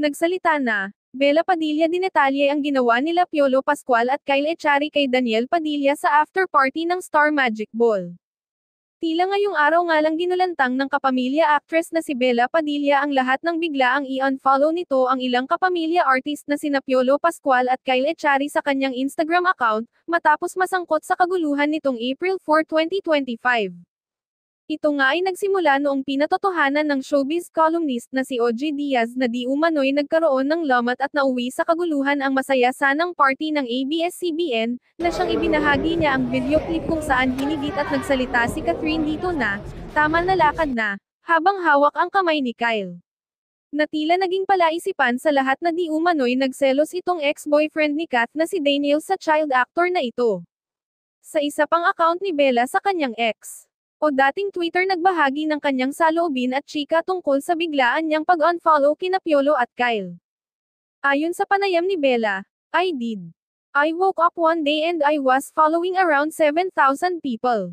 Nagsalita na, Bella Padilla dinetalye ang ginawa nila Piolo Pascual at Kyle Echari kay Daniel Padilla sa after party ng Star Magic Ball. Tila ngayong araw nga lang ginulantang ng kapamilya actress na si Bella Padilla ang lahat ng bigla ang i-unfollow nito ang ilang kapamilya artist na sina Piolo Pascual at Kyle Echari sa kanyang Instagram account, matapos masangkot sa kaguluhan nitong April 4, 2025. Ito nga ay nagsimula noong pinatotohanan ng showbiz columnist na si OG Diaz na di umano'y nagkaroon ng lamat at nauwi sa kaguluhan ang masaya sanang party ng ABS-CBN, na siyang ibinahagi niya ang video clip kung saan hinigit at nagsalita si Catherine dito na, tama na lakad na, habang hawak ang kamay ni Kyle. Na tila naging palaisipan sa lahat na di umano'y nagselos itong ex-boyfriend ni Kat na si Daniel sa child actor na ito. Sa isa pang account ni Bella sa kanyang ex o dating Twitter nagbahagi ng kanyang saloobin at chika tungkol sa biglaan niyang pag-unfollow kina Piolo at Kyle. Ayon sa panayam ni Bella, I did. I woke up one day and I was following around 7,000 people.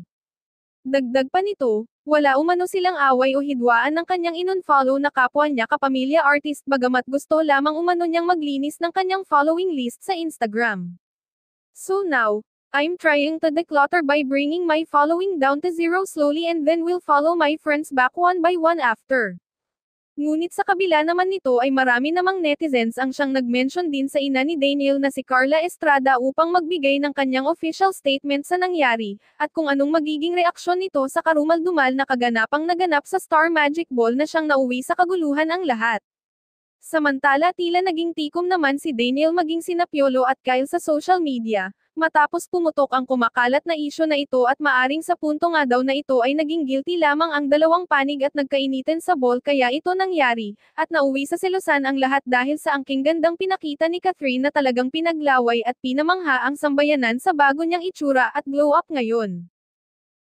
Dagdag pa nito, wala umano silang away o hidwaan ng kanyang inunfollow na kapwa niya kapamilya artist bagamat gusto lamang umano niyang maglinis ng kanyang following list sa Instagram. So now, I'm trying to declutter by bringing my following down to zero slowly and then will follow my friends back one by one after. Ngunit sa kabila naman nito ay marami namang netizens ang siyang nag-mention din sa ina ni Daniel na si Carla Estrada upang magbigay ng kanyang official statement sa nangyari, at kung anong magiging reaksyon nito sa karumal-dumal na kaganapang naganap sa Star Magic Ball na siyang nauwi sa kaguluhan ang lahat. Samantala tila naging tikom naman si Daniel maging sina Piolo at Kyle sa social media, matapos pumutok ang kumakalat na isyu na ito at maaring sa punto nga daw na ito ay naging guilty lamang ang dalawang panig at nagkainitan sa ball kaya ito nangyari, at nauwi sa selusan ang lahat dahil sa angking gandang pinakita ni Catherine na talagang pinaglaway at pinamangha ang sambayanan sa bago niyang itsura at glow up ngayon.